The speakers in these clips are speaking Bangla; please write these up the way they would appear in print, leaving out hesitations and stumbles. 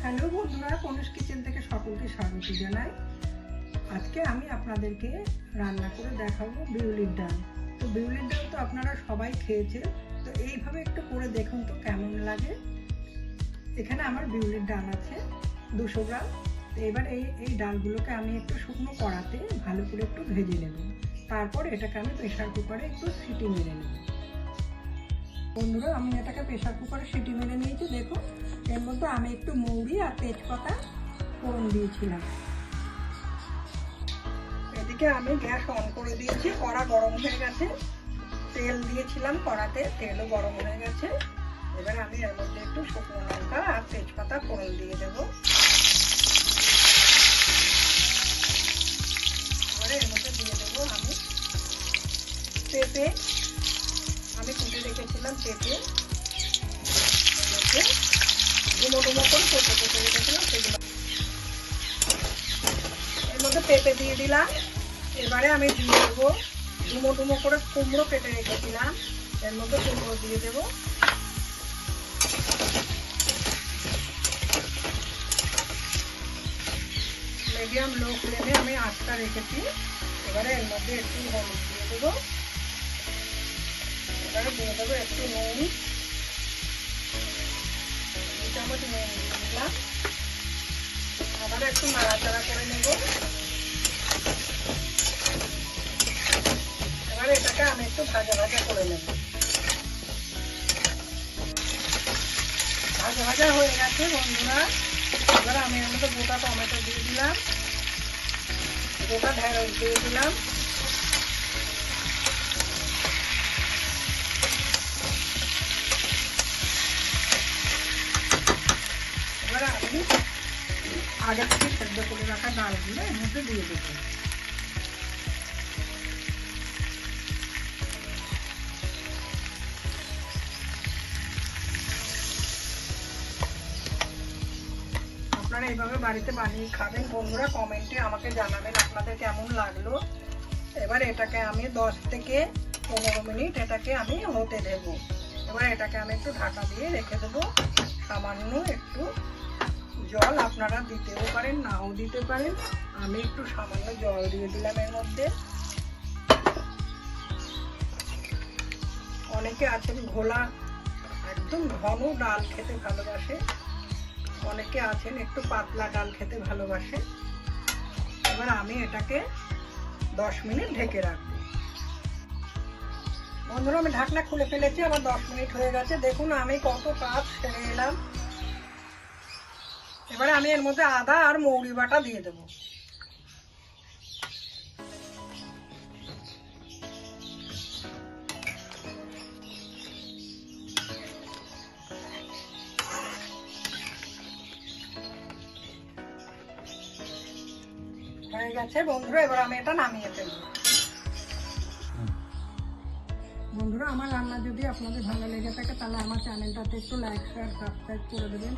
হ্যালো বন্ধুরা, কনুষ কিচেন থেকে সকলকে স্বাগত জানাই। আজকে আমি আপনাদেরকে রান্না করে দেখাবো বিউলির ডাল। তো বিউলির ডাল তো আপনারা সবাই খেয়েছে, তো এইভাবে একটু করে দেখুন তো কেমন লাগে। এখানে আমার বিউলির ডাল আছে 200 গ্রাম। এবার এই ডালগুলোকে আমি একটু শুকনো কড়াতে ভালো করে একটু ভেজে নেব। তারপর এটাকে আমি প্রেসার কুকারে একটু সিটি মেরে নেব। বন্ধুরা, আমি এটাকে প্রেসার কুকারে সিটি মেরে নিয়েছি। দেখুন, এর মধ্যে আমি একটু মৌরি আর তেজপাতা ফোড়ন দিয়েছিলাম। এদিকে আমি গ্যাস অন করে দিয়েছি, কড়া গরম হয়ে গেছে। তেল দিয়েছিলাম কড়াতে, তেলও গরম হয়ে গেছে। এবার আমি এর মধ্যে একটু শুকনো লঙ্কা আর তেজপাতা ফোড়ন দিয়ে দেবো। এবারে এর মধ্যে দিয়ে দেবো আমি পেঁপে, আমি কুটে রেখেছিলাম পেঁপে, ডুমো ডুমো করে পেঁপে কেটে রেখেছিলাম সেগুলো এর মধ্যে পেঁপে দিয়ে দিলাম। এবারে আমি দিয়ে দেবো ডুমো ডুমো করে কুমড়ো কেটে রেখেছিলাম, এর মধ্যে কুমড়ো দিয়ে দেবো। মিডিয়াম লো ফ্লেমে আমি আঁচটা রেখেছি। এবারে এর মধ্যে একটু হলুদ দিয়ে দেবো। এবারে দিয়ে দেবো একটু নুন, 2 চামচ নুন দিয়ে দিলাম। আবার একটু নাড়াচাড়া করে নেব। এবারে এটাকে আমি একটু ভাজা ভাজা করে নেব। ভাজা ভাজা হয়ে গেছে বন্ধুরা। এবার আমি এর মধ্যে গোটা টমেটো দিয়ে দিলাম, গোটা ঢেঁড়স দিয়ে দিলাম। এবার আমি আগে থেকে সেদ্ধ করে রাখা ডালগুলো এর মধ্যে দিয়ে দেবো। আপনারা এইভাবে বাড়িতে বানিয়ে খাবেন বন্ধুরা। কমেন্টে আমাকে জানাবেন আপনাদের কেমন লাগলো। এবার এটাকে আমি 10 থেকে 15 মিনিট এটাকে আমি হতে দেব। এবার এটাকে আমি একটু ঢাকা দিয়ে রেখে দেবো। সামান্য একটু জল আপনারা দিতেও পারেন, নাও দিতে পারেন। আমি একটু সামান্য জল দিয়ে দিলাম এর মধ্যে। অনেকে আছেন ঘোলা একদম ঘন ডাল খেতে ভালোবাসে, অনেকে আছেন একটু পাতলা ডাল খেতে ভালোবাসে। এবার আমি এটাকে 10 মিনিট ঢেকে রাখবো। বন্ধুরা, আমি ঢাকনা খুলে ফেলেছি, আমার 10 মিনিট হয়ে গেছে। দেখুন আমি কত কাজ সেরে এলাম। এবারে আমি এর মধ্যে আদা আর মৌরি বাটা দিয়ে দেবো। হয়ে গেছে বন্ধুরা, এবার আমি এটা নামিয়ে ফেলবো। বন্ধুরা, আমার রান্না যদি আপনাদের ভালো লেগে থাকে তাহলে আমার চ্যানেলটাতে একটু লাইক শেয়ার সাবস্ক্রাইব করে দেবেন।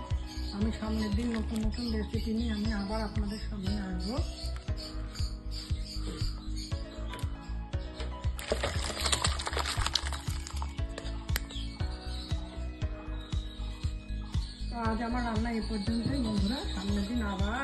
আমি সামনের দিন নতুন নতুন রেসিপি নিয়ে আমি আবার আপনাদের সামনে আসবো। তো আজ আমার রান্না এ পর্যন্তই বন্ধুরা। সামনের দিন আবার